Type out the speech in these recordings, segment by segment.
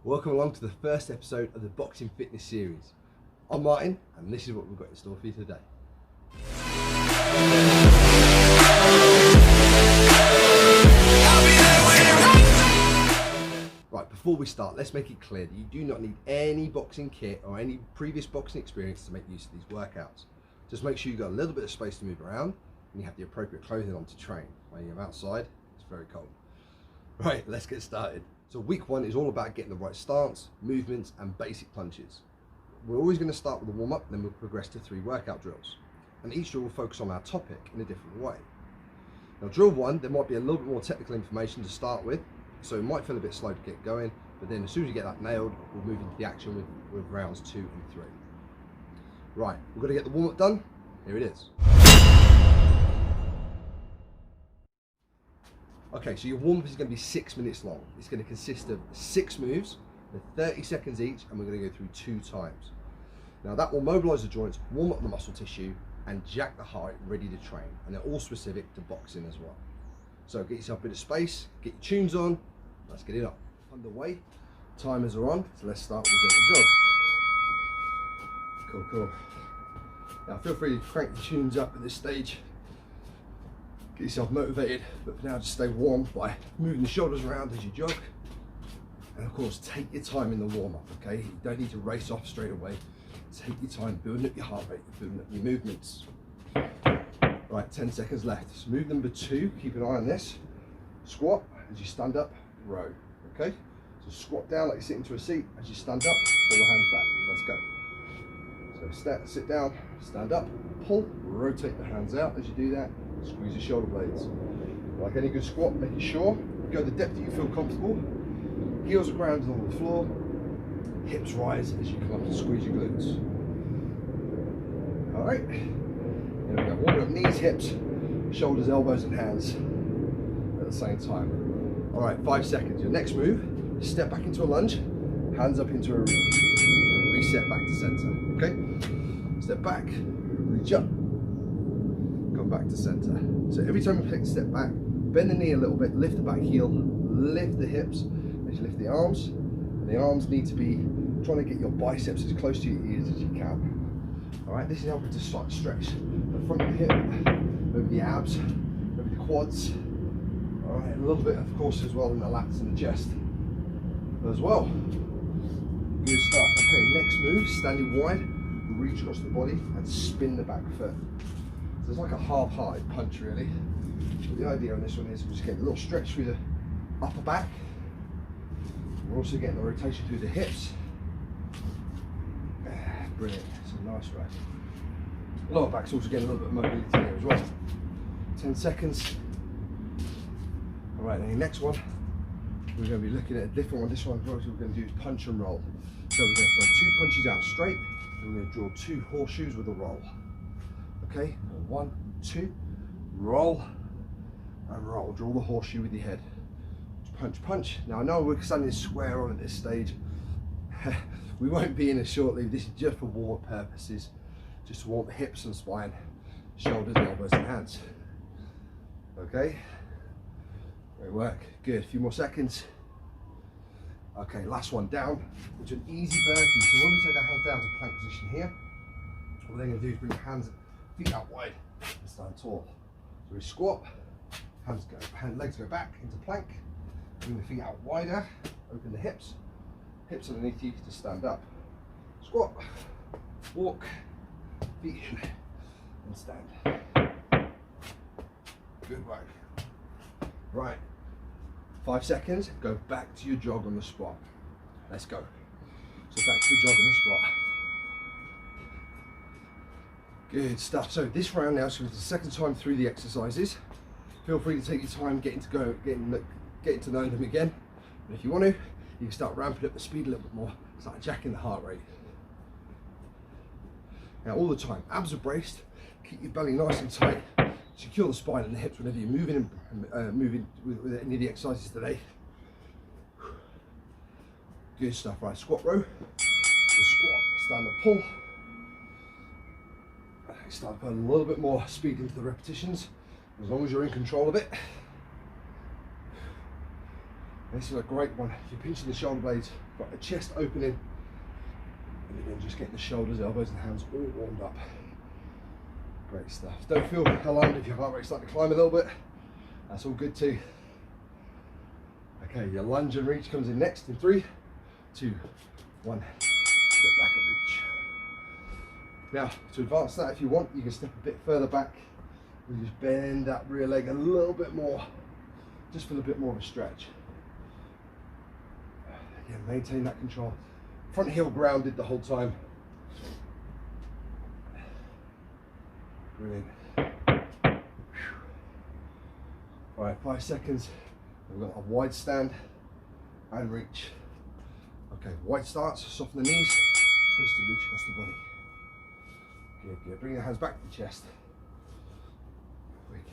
Welcome along to the first episode of the Boxing Fitness series. I'm Martin, and this is what we've got in store for you today. Right, before we start, let's make it clear that you do not need any boxing kit or any previous boxing experience to make use of these workouts. Just make sure you've got a little bit of space to move around and you have the appropriate clothing on to train. When you're outside, it's very cold. Right, let's get started. So week one is all about getting the right stance, movements and basic punches. We're always going to start with a warm-up, then we'll progress to 3 workout drills. And each drill will focus on our topic in a different way. Now drill 1, there might be a little bit more technical information to start with, so it might feel a bit slow to get going, but then as soon as you get that nailed, we'll move into the action with rounds 2 and 3. Right, we're going to get the warm-up done. Here it is. Okay, so your warm-up is going to be 6 minutes long. It's going to consist of 6 moves, with 30 seconds each, and we're going to go through 2 times. Now that will mobilise the joints, warm up the muscle tissue, and jack the heart ready to train. And they're all specific to boxing as well. So get yourself a bit of space, get your tunes on, let's get it up. Underway, timers are on, so let's start with a gentle jog. Cool. Now feel free to crank the tunes up at this stage. Get yourself motivated, but for now just stay warm by moving the shoulders around as you jog. And of course, take your time in the warm-up, okay? You don't need to race off straight away. Take your time building up your heart rate, building up your movements. Right, 10 seconds left. So move number 2, keep an eye on this. Squat, as you stand up, row, okay? So squat down like you're sitting to a seat. As you stand up, pull the hands back, let's go. So sit down, stand up, pull, rotate the hands out. As you do that, squeeze your shoulder blades. Like any good squat, making sure you go the depth that you feel comfortable. Heels are grounded on the floor. Hips rise as you come up and squeeze your glutes. All right. Here we go. Warming up knees, hips, shoulders, elbows, and hands at the same time. All right. 5 seconds. Your next move: step back into a lunge, hands up into a reach, and reset back to center. Okay. Step back, reach up. Back to center. So every time you take a step back, bend the knee a little bit, lift the back heel, lift the hips as you lift the arms. And the arms need to be trying to get your biceps as close to your ears as you can. All right, this is helping to start to stretch the front of the hip, maybe the abs, maybe the quads. All right, a little bit, of course, as well in the lats and the chest as well. Good stuff. Okay, next move, standing wide, reach across the body and spin the back foot. So it's like a half-hearted punch, really. But the idea on this one is we're just getting a little stretch through the upper back. We're also getting the rotation through the hips. Brilliant. It's a nice way. Lower back's also getting a little bit of mobility here as well. 10 seconds. All right, then the next one, we're going to be looking at a different one. This one, what we're going to do is punch and roll. So we're going to throw 2 punches out straight, and we're going to draw 2 horseshoes with a roll. Okay, 1, 2, roll, and roll. Draw the horseshoe with your head. Punch, punch. Now I know we're standing square on at this stage. We won't be in a shortly. This is just for warm-up purposes. Just to warm the hips and spine, shoulders, elbows, and hands. Okay, great work. Good, a few more seconds. Okay, last one down, which is an easy burpee. So when we take our hands down to plank position here, what we're then going to do is bring the hands, feet out wide and stand tall. So we squat, legs go back into plank, bring the feet out wider, open the hips underneath you to stand up. Squat, walk, feet in and stand. Good work. Right, 5 seconds, go back to your jog on the spot. Let's go. So back to the jog on the spot. Good stuff. So this round now, so it's the second time through the exercises. Feel free to take your time getting to know them again. And if you want to, you can start ramping up the speed a little bit more, start jacking the heart rate. Now all the time, abs are braced, keep your belly nice and tight, secure the spine and the hips whenever you're moving with any of the exercises today. Good stuff. Right, squat row, the squat, stand up, pull. Start putting a little bit more speed into the repetitions, as long as you're in control of it. This is a great one. If you're pinching the shoulder blades, got the chest opening, and then just getting the shoulders, elbows and hands all warmed up. Great stuff. Don't feel alarmed if your heart rate's starting to climb a little bit. That's all good too. Okay, your lunge and reach comes in next in 3, 2, 1. Step back and reach. Now, to advance that, if you want, you can step a bit further back. You just bend that rear leg a little bit more, just for a bit more of a stretch. Again, maintain that control. Front heel grounded the whole time. Brilliant. All right, 5 seconds. We've got a wide stand and reach. Okay, wide starts, soften the knees, twist and reach across the body. Good, good. Bring your hands back to the chest. Wicked.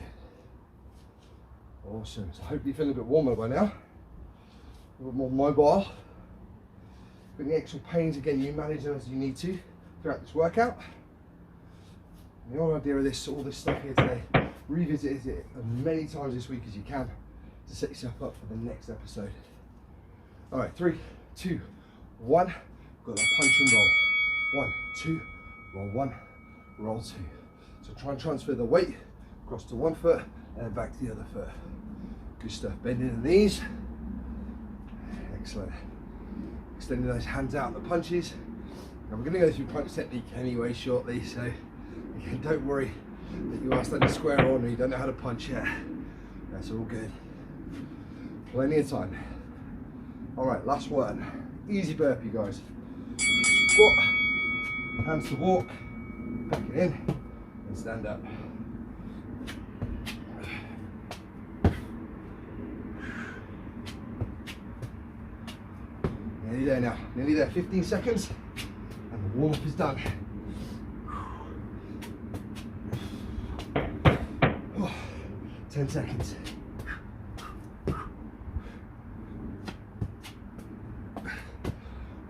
Awesome. So I hope you're feeling a bit warmer by now. A little more mobile. But the actual pains, again, you manage them as you need to throughout this workout. And the whole idea of this, all this stuff here today, revisit it as many times this week as you can to set yourself up for the next episode. All right, 3, 2, 1. Got that punch and roll. 1, 2, roll 1, roll 2. So try and transfer the weight across to one foot and back to the other foot. Good stuff. Bending the knees. Excellent. Extending those hands out, the punches. Now we're going to go through punch technique anyway shortly, so again, don't worry that you are standing square on and you don't know how to punch yet. That's all good. Plenty of time. All right, last one. Easy burpee, guys. Squat, hands to walk, back it in, and stand up. Nearly there now, nearly there. 15 seconds, and the warm up is done. 10 seconds.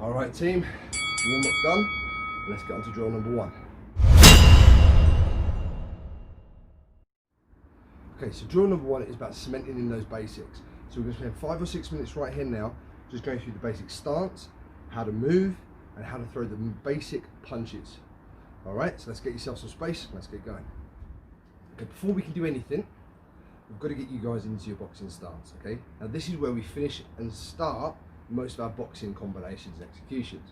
All right, team, warm up done. Let's get on to drill number 1. Okay, so drill number 1 is about cementing in those basics. So we're going to spend 5 or 6 minutes right here now, just going through the basic stance, how to move, and how to throw the basic punches. All right, so let's get yourself some space. Let's get going. Okay, before we can do anything, we've got to get you guys into your boxing stance. Okay, now this is where we finish and start most of our boxing combinations and executions.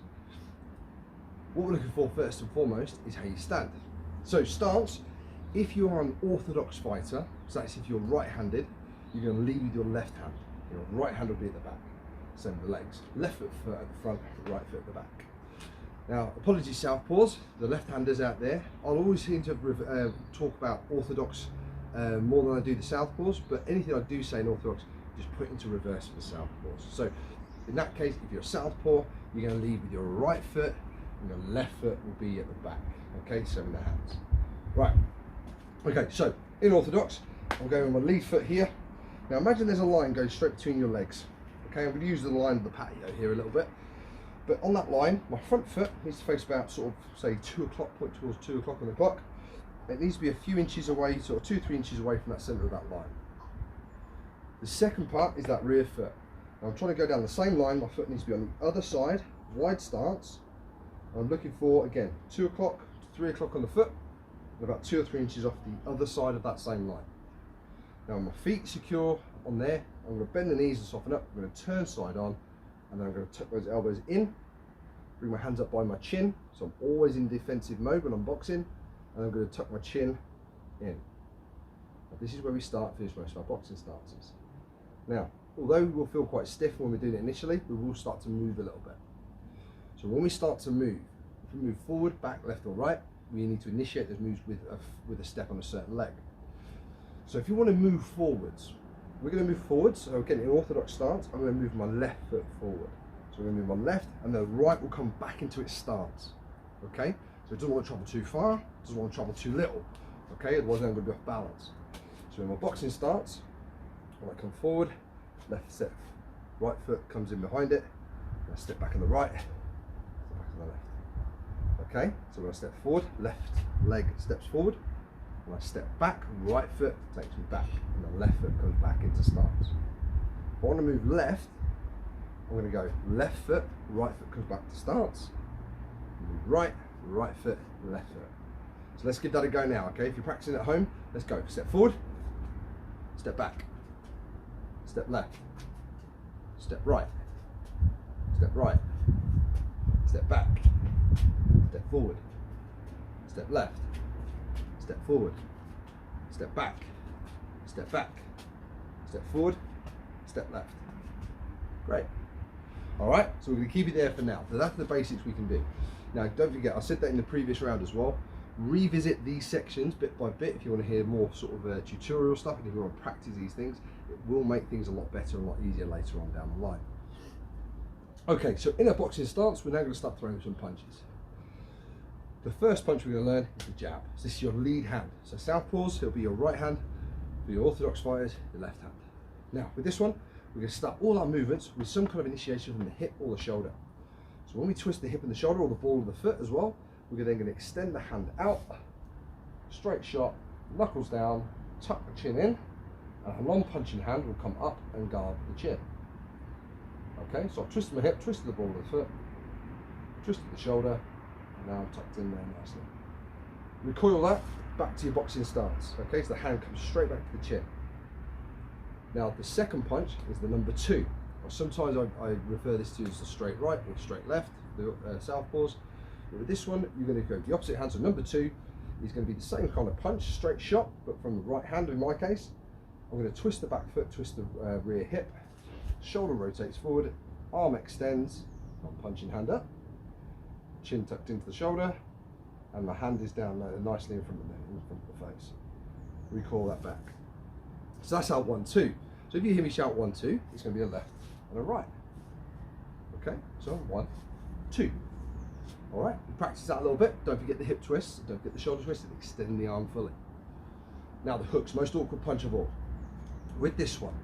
What we're looking for first and foremost is how you stand. So stance, if you are an orthodox fighter, so that's if you're right-handed, you're going to lead with your left hand. Your right hand will be at the back. Same with the legs. Left foot at the front, right foot at the back. Now, apologies southpaws, the left-handers out there. I'll always seem to talk about orthodox more than I do the southpaws, but anything I do say in orthodox, just put into reverse for the southpaws. So in that case, if you're a southpaw, you're going to lead with your right foot, and your left foot will be at the back. Okay, so in the hands. Right. Okay, so in orthodox, I'm going with my lead foot here. Now imagine there's a line going straight between your legs. Okay, I'm going to use the line of the patio here a little bit. But on that line, my front foot needs to face about sort of, say, 2 o'clock, point towards 2 o'clock on the clock. It needs to be a few inches away, sort of 2-3 inches away from that centre of that line. The second part is that rear foot. Now I'm trying to go down the same line, my foot needs to be on the other side, wide stance. I'm looking for, again, 2 o'clock to 3 o'clock on the foot, and about 2 or 3 inches off the other side of that same line. Now my feet secure on there, I'm going to bend the knees and soften up, I'm going to turn side on, and then I'm going to tuck those elbows in, bring my hands up by my chin, so I'm always in defensive mode when I'm boxing, and I'm going to tuck my chin in. Now, this is where we start, finish most of our boxing stances. Now, although we'll feel quite stiff when we're doing it initially, we will start to move a little bit. So when we start to move, if we move forward, back, left or right, we need to initiate those moves with a step on a certain leg. So if you want to move forwards, we're going to move forwards. So again, in orthodox stance, I'm going to move my left foot forward. So we're going to move my left, and the right will come back into its stance. Okay? So it doesn't want to travel too far, doesn't want to travel too little. Okay? Otherwise I'm going to be off balance. So in my boxing stance, when I come forward, left step, right foot comes in behind it, and I step back on the right, step back on the left. Okay? So when I step forward, left leg steps forward. When I step back, right foot takes me back, and the left foot comes back into stance. I want to move left, I'm going to go left foot, right foot comes back to stance. Move right, right foot, left foot. So let's give that a go now, okay? If you're practicing at home, let's go. Step forward, step back, step left, step right, step back, step forward, step left, step forward, step back, step forward, step left. Great. All right, so we're going to keep it there for now. So that's the basics we can do. Now, don't forget, I said that in the previous round as well. Revisit these sections bit by bit if you want to hear more sort of tutorial stuff, and if you want to practice these things, it will make things a lot better and a lot easier later on down the line. Okay, so in a boxing stance, we're now going to start throwing some punches. The first punch we're going to learn is the jab. So this is your lead hand. So southpaws, it'll be your right hand. For your orthodox fighters, your left hand. Now, with this one, we're going to start all our movements with some kind of initiation from the hip or the shoulder. So when we twist the hip and the shoulder, or the ball of the foot as well, we're then going to extend the hand out, straight shot, knuckles down, tuck the chin in, and a long punching hand will come up and guard the chin. Okay, so I've twisted my hip, twisted the ball of the foot, twisted the shoulder, and now I'm tucked in there nicely. Recoil that back to your boxing stance. Okay, so the hand comes straight back to the chin. Now the second punch is the number 2. Or sometimes I refer this to as the straight right or straight left, the southpaws. But with this one, you're going to go the opposite hand. So number 2 is going to be the same kind of punch, straight shot, but from the right hand in my case. I'm going to twist the back foot, twist the rear hip, shoulder rotates forward, arm extends, I'm punching hand up, chin tucked into the shoulder, and my hand is down nicely in front of the face. Recoil that back. So that's our 1-2. So if you hear me shout 1-2, it's going to be a left and a right. Okay, so 1, 2. All right, practice that a little bit. Don't forget the hip twists, don't forget the shoulder twists, and extend the arm fully. Now the hooks, most awkward punch of all. With this one,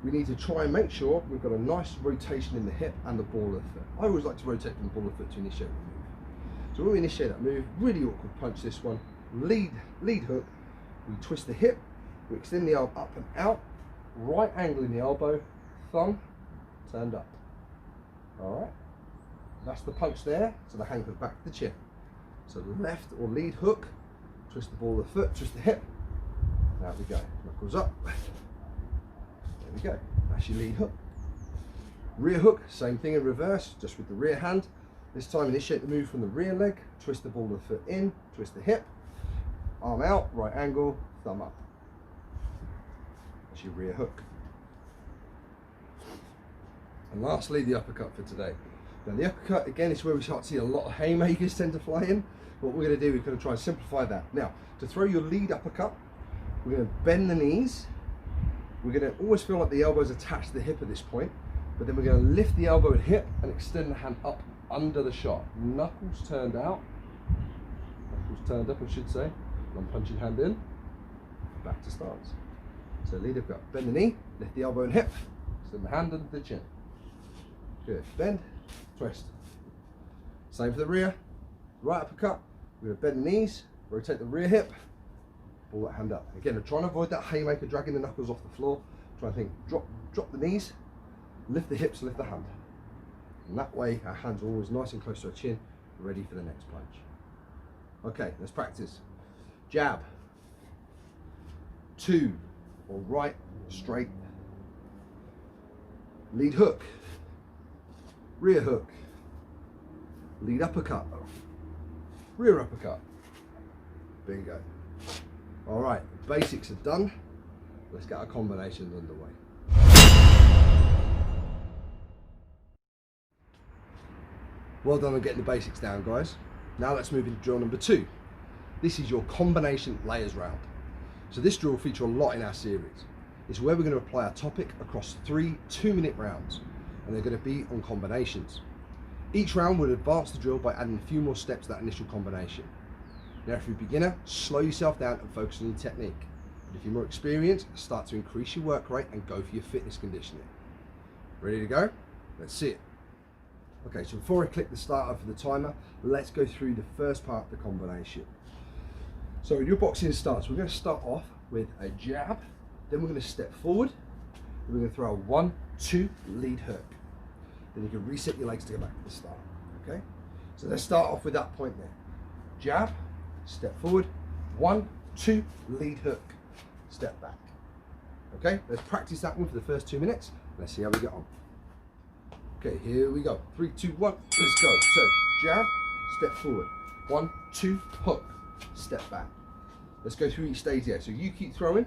we need to try and make sure we've got a nice rotation in the hip and the ball of the foot. I always like to rotate from the ball of the foot to initiate the move. So when we initiate that move, really awkward punch this one, lead hook, we twist the hip, we extend the arm up and out, right angle in the elbow, thumb turned up. All right, that's the punch there, so the hand goes back to the chin. So the left or lead hook, twist the ball of the foot, twist the hip, there we go, knuckles up, there we go, that's your lead hook. Rear hook, same thing in reverse, just with the rear hand. This time initiate the move from the rear leg, twist the ball of the foot in, twist the hip, arm out, right angle, thumb up. That's your rear hook. And lastly, the uppercut for today. Now the uppercut, again, is where we start to see a lot of haymakers tend to fly in. What we're going to do, we're going to try and simplify that. Now, to throw your lead uppercut, we're going to bend the knees. We're going to always feel like the elbow's attached to the hip at this point, but then we're going to lift the elbow and hip and extend the hand up under the shot. Knuckles turned out, knuckles turned up I should say, one punching hand in, back to stance. So lead uppercut, bend the knee, lift the elbow and hip, extend the hand under the chin. Good, bend, twist. Same for the rear, right uppercut, we're going to bend the knees, rotate the rear hip, pull that hand up. Again, I'm trying to avoid that haymaker dragging the knuckles off the floor. Try and think, drop the knees, lift the hips, lift the hand. And that way our hands are always nice and close to our chin, ready for the next punch. Okay, let's practice. Jab, 2, or right, straight. Lead hook, rear hook, lead uppercut, rear uppercut. Bingo. All right, the basics are done. Let's get our combinations underway. Well done on getting the basics down, guys. Now let's move into drill number 2. This is your combination layers round. So this drill will feature a lot in our series. It's where we're going to apply our topic across 3 2-minute rounds, and they're going to be on combinations. Each round will advance the drill by adding a few more steps to that initial combination. Now if you're a beginner, slow yourself down and focus on your technique. But if you're more experienced, start to increase your work rate and go for your fitness conditioning. Ready to go? Let's see it. Okay, so before I click the starter for the timer, let's go through the first part of the combination. So in your boxing stance, we're going to start off with a jab, then we're going to step forward, We're going to throw a 1, 2 lead hook. Then you can reset your legs to go back to the start. Okay? So let's start off with that point there. Jab, step forward, 1, 2, lead hook, step back. Okay, let's practice that one for the first 2 minutes. Let's see how we get on. Okay, here we go. 3, 2, 1, let's go. So, jab, step forward, 1, 2, hook, step back. Let's go through each stage here. So you keep throwing,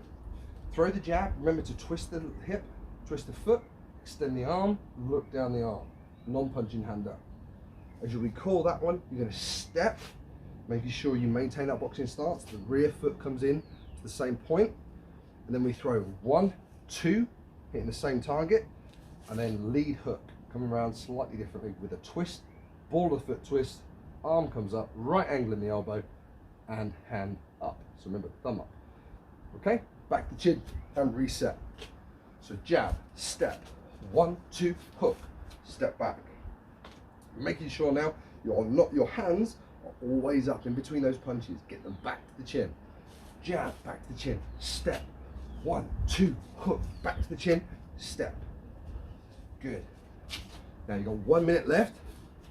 throw the jab, remember to twist the hip, twist the foot, extend the arm, look down the arm, non-punching hand up. As you recall that one, you're going to step, making sure you maintain that boxing stance. The rear foot comes in to the same point, and then we throw 1, 2, hitting the same target, and then lead hook, coming around slightly differently with a twist, ball of the foot twist, arm comes up, right angle in the elbow, and hand up. So remember, thumb up. Okay, back to chin and reset. So jab, step, 1, 2, hook, step back. Making sure now your hands are always up in between those punches. Get them back to the chin. Jab, back to the chin, step, 1, 2, hook, back to the chin, step. Good. Now you've got 1 minute left.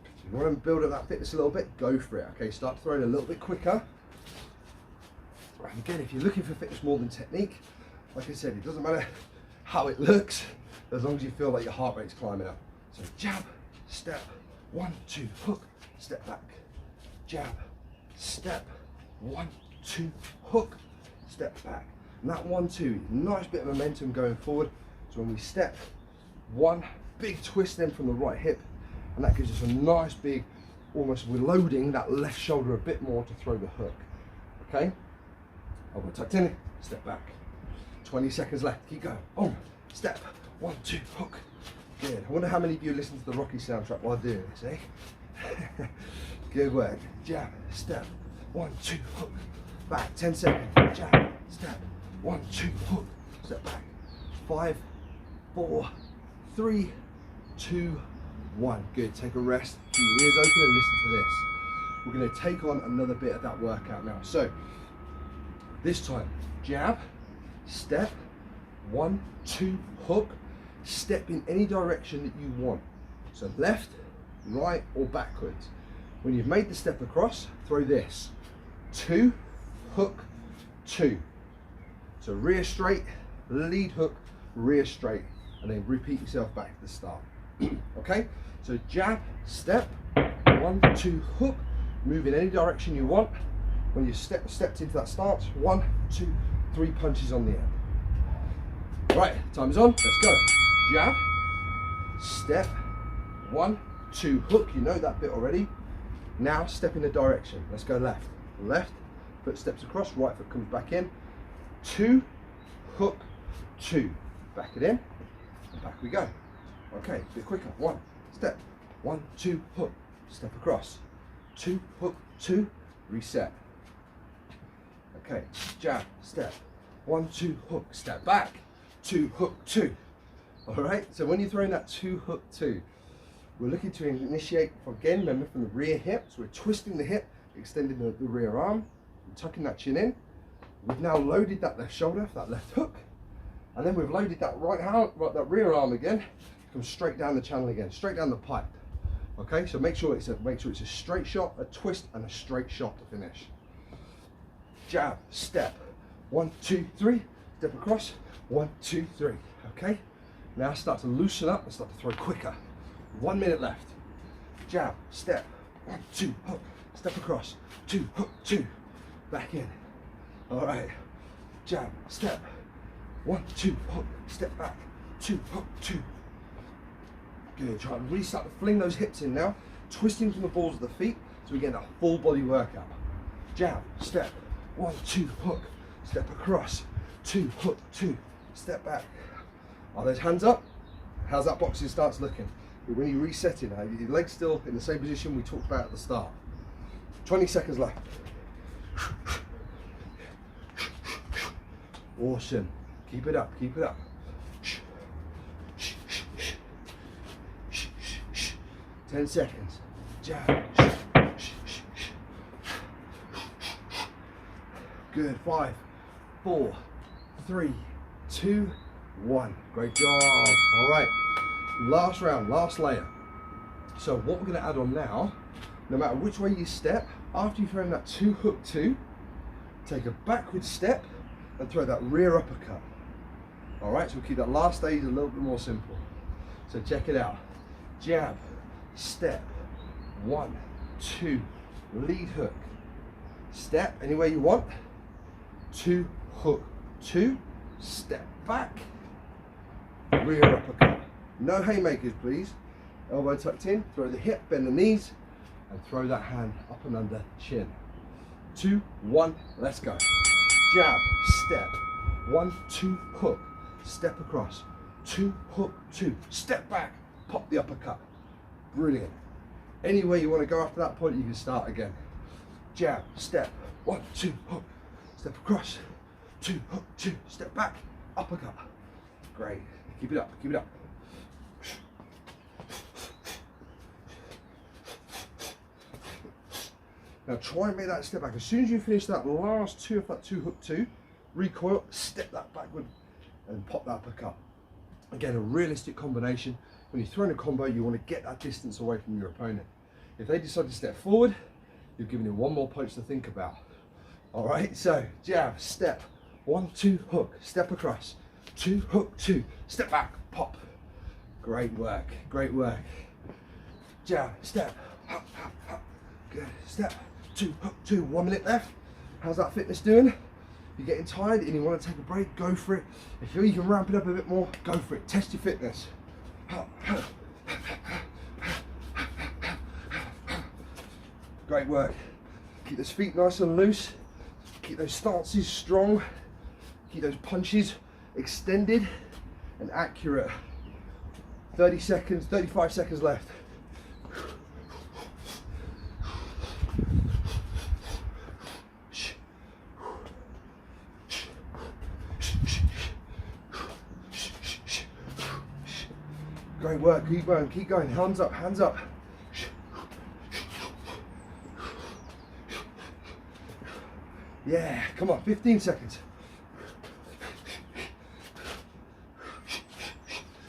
If you want to build up that fitness a little bit, go for it. Okay, start throwing a little bit quicker. And again, if you're looking for fitness more than technique, like I said, it doesn't matter how it looks, as long as you feel like your heart rate's climbing up. So jab, step, 1, 2, hook, step back. Jab, step, 1, 2, hook, step back. And that 1, 2, nice bit of momentum going forward. So when we step, 1 big twist then from the right hip, and that gives us a nice big, almost we're loading that left shoulder a bit more to throw the hook. Okay? Elbow tucked in, step back. 20 seconds left, keep going. On, step, 1, 2, hook. Good. I wonder how many of you listen to the Rocky soundtrack while doing this, eh? Good work. Jab, step, 1, 2, hook. Back, 10 seconds. Jab, step, 1, 2, hook. Step back. 5, 4, 3, 2, 1. Good. Take a rest. Keep your ears open and listen to this. We're going to take on another bit of that workout now. So, this time, jab, step, 1, 2, hook. Step in any direction that you want. So left, right, or backwards. When you've made the step across, throw this. 2, hook, 2. So rear straight, lead hook, rear straight, and then repeat yourself back to the start. Okay? So jab, step, 1, 2, hook. Move in any direction you want. When you stepped into that stance, 1, 2, 3 punches on the end. Right, time's on, let's go. Jab, step, 1, 2, hook, you know that bit already. Now step in the direction, let's go left. Left, foot steps across, right foot comes back in. 2, hook, 2. Back it in, and back we go. Okay, a bit quicker. 1, step, 1, 2, hook, step across. 2, hook, 2, reset. Okay, jab, step, 1, 2, hook, step back. 2, hook, 2. All right, so when you're throwing that 2, hook, 2, we're looking to initiate, again, remember, from the rear hip. So we're twisting the hip, extending the rear arm, and tucking that chin in. We've now loaded that left shoulder, that left hook, and then we've loaded that that rear arm again, comes straight down the channel again, straight down the pipe. Okay, so make sure it's a straight shot, a twist, and a straight shot to finish. Jab, step, 1, 2, 3, step across, 1, 2, 3. Okay, now start to loosen up and start to throw quicker. 1 minute left. Jab, step, 1, 2, hook, step across, 2, hook, 2, back in. All right, jab, step, 1, 2, hook, step back, 2, hook, 2. Good, try and really start to fling those hips in now, twisting from the balls of the feet so we get that full body workout. Jab, step, 1, 2, hook, step across, 2, hook, 2, step back. Are those hands up? How's that boxing stance looking? When you reset it, are your legs still in the same position we talked about at the start? 20 seconds left. Awesome. Keep it up, keep it up. 10 seconds. Jab. Good. 5, 4, 3, 2, 1. Great job. All right, last round, last layer. So what we're going to add on now, no matter which way you step, after you've thrown that 2 hook 2, take a backward step and throw that rear uppercut. All right, so we'll keep that last stage a little bit more simple. So check it out. Jab, step, 1, 2, lead hook, step any way you want, 2 hook 2, step back, rear uppercut. No haymakers, please. Elbow tucked in, throw the hip, bend the knees, and throw that hand up and under chin. 2, 1, let's go. Jab, step, 1, 2, hook, step across, 2, hook 2, step back, pop the uppercut. Brilliant. Any way you want to go after that point, you can start again. Jab, step, 1, 2, hook, step across, 2, hook 2, step back, uppercut. Great. Keep it up, keep it up. Now try and make that step back. As soon as you finish that last 2 of that 2 hook 2, recoil, step that backward and pop that uppercut. Again, a realistic combination. When you're throwing a combo, you want to get that distance away from your opponent. If they decide to step forward, you're giving them one more punch to think about. All right, so jab, step, 1, 2, hook, step across, 2, hook 2, step back, pop. Great work, great work. Jab, step, hop, hop, hop. Good, step, 2, hook 2, 1 minute left. How's that fitness doing? You're getting tired and you want to take a break, go for it. If you can ramp it up a bit more, go for it. Test your fitness. Great work. Keep those feet nice and loose. Keep those stances strong. Keep those punches extended and accurate. 30 seconds, 35 seconds left. Great work, keep going, hands up, hands up. Yeah, come on, 15 seconds.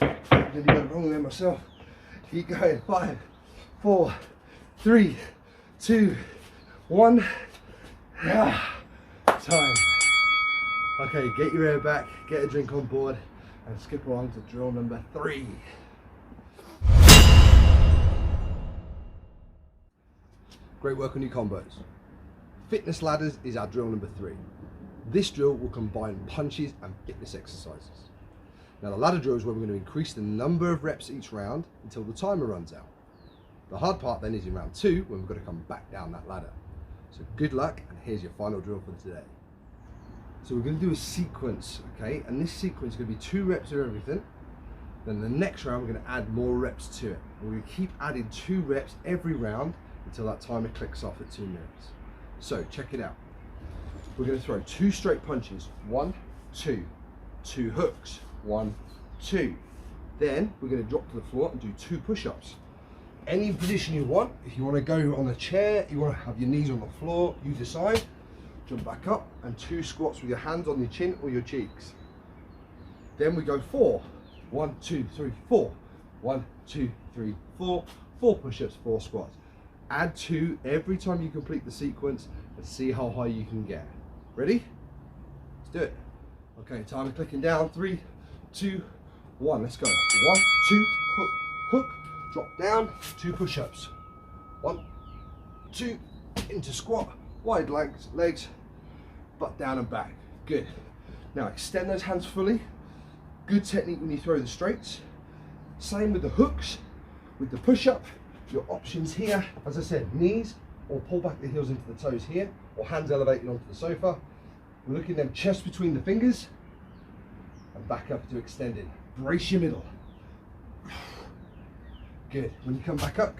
Nearly got it wrong there myself. Keep going, 5, 4, 3, 2, 1. Time. Okay, get your air back, get a drink on board, and skip along to drill number 3. Great work on your combos. Fitness ladders is our drill number 3. This drill will combine punches and fitness exercises. Now the ladder drill is where we're going to increase the number of reps each round until the timer runs out. The hard part then is in round 2 when we've got to come back down that ladder. So good luck, and here's your final drill for today. So we're going to do a sequence, okay? And this sequence is going to be 2 reps of everything. Then the next round we're going to add more reps to it. We're going to keep adding 2 reps every round until that timer clicks off at 2 minutes. So check it out. We're going to throw 2 straight punches. 1, 2, 2 hooks. 1, 2. Then we're going to drop to the floor and do 2 push-ups. Any position you want. If you want to go on a chair, you want to have your knees on the floor, you decide. Jump back up and 2 squats with your hands on your chin or your cheeks. Then we go 4. 1, 2, 3, 4. 1, 2, 3, 4. 4 push-ups, 4 squats. Add 2 every time you complete the sequence and see how high you can get. Ready? Let's do it. Okay, timer clicking down. 3, 2, 1. Let's go. 1, 2, hook, hook, drop down. 2 push-ups. 1, 2, into squat. Wide legs, butt down and back. Good. Now extend those hands fully. Good technique when you throw the straights. Same with the hooks, with the push-up. Your options here, as I said, knees, or pull back the heels into the toes here, or hands elevated onto the sofa. We're looking at them chest between the fingers, and back up to extended. Brace your middle. Good. When you come back up,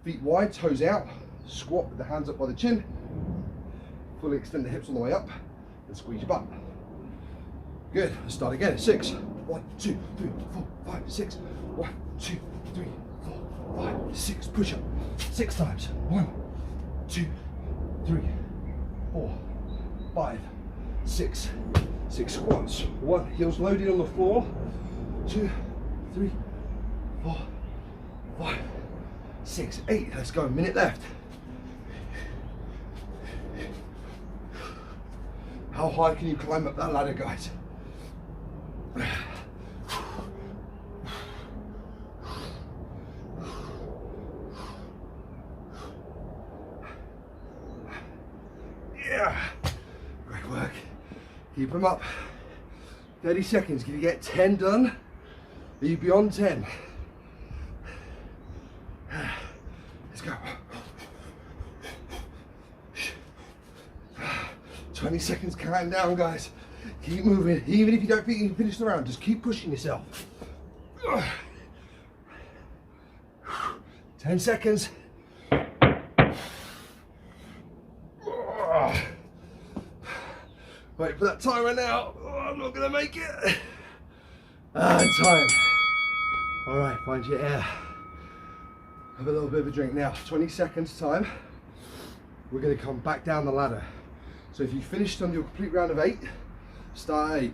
feet wide, toes out, squat with the hands up by the chin, fully extend the hips all the way up, and squeeze your butt. Good. Let's start again. 6. 1, 2, 3, 4, 5, 6. 1, 2, 3, 4, 5, 6. Push up. 6 times. 1, 2, 3, 4, 5, 6 squats. 1, heels loaded on the floor. 2, 3, 4, 5, 6, 8. Let's go. Minute left. How high can you climb up that ladder, guys? Yeah, great work. Keep them up. 30 seconds. Can you get 10 done? Are you beyond 10? Let's go. 20 seconds counting down, guys. Keep moving. Even if you don't think you can finish the round, just keep pushing yourself. 10 seconds. Wait for that timer now. Oh, I'm not gonna make it. Time. All right, find your air. Have a little bit of a drink now. 20 seconds time. We're gonna come back down the ladder. So if you finished on your complete round of 8, start at 8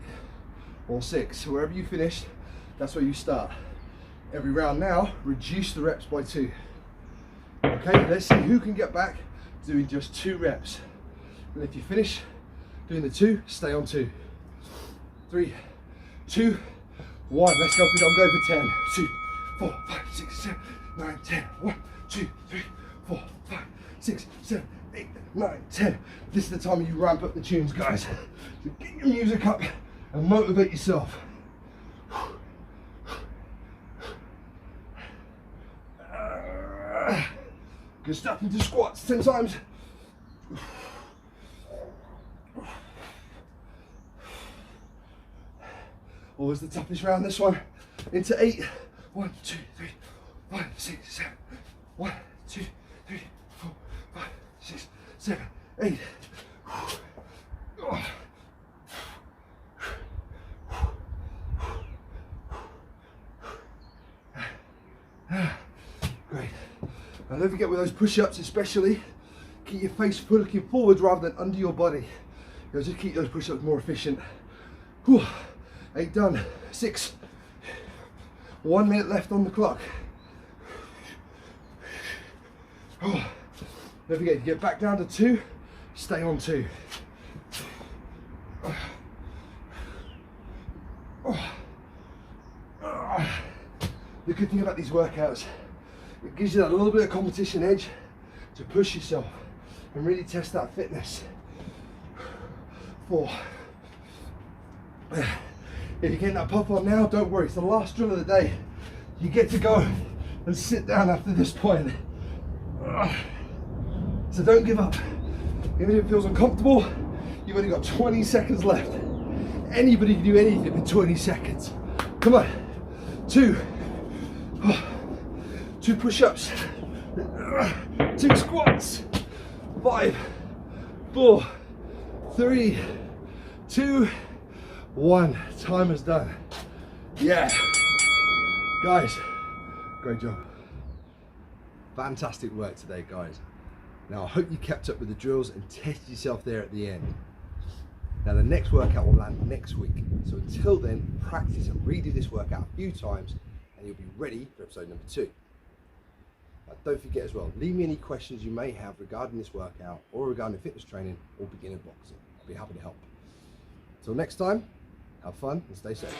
or 6. Wherever you finished, that's where you start. Every round now, reduce the reps by 2. Okay, let's see who can get back doing just 2 reps. And if you finish doing the 2, stay on 2. 3, 2, 1. Let's go for, I'm going for 10. 2, 4, 5, 6, 7, 9, 10. 1, 2, 3, 4, 5, 6, 7, 8, 9, 10. This is the time you ramp up the tunes, guys. So get your music up and motivate yourself. Good stuff. Into squats 10 times. Always the toughest round, this one. Into 8. 1, 2, 3, 5, 6, 7. 1, 2, 3, 4, 5, 6, 7, 8. Great. And don't forget with those push-ups especially, keep your face looking forward rather than under your body. You know, just keep those push-ups more efficient. Whew. 8 done. 6. 1 minute left on the clock. Oh. Don't forget to get back down to 2, stay on 2. The good thing about these workouts, it gives you that little bit of competition edge to push yourself and really test that fitness. 4. If you're getting that pop on now, don't worry, it's the last drill of the day. You get to go and sit down after this point. So don't give up. Even if it feels uncomfortable, you've only got 20 seconds left. Anybody can do anything in 20 seconds. Come on. 2. 2 push-ups. 2 squats. 5, 4, 3, 2, 1. Timer's done. Yeah. Guys, great job. Fantastic work today, guys. Now I hope you kept up with the drills and tested yourself there at the end. Now the next workout will land next week. So until then, practice and redo this workout a few times and you'll be ready for episode number 2. Don't forget as well, leave me any questions you may have regarding this workout or regarding fitness training or beginner boxing. I'll be happy to help. Until next time, have fun and stay safe.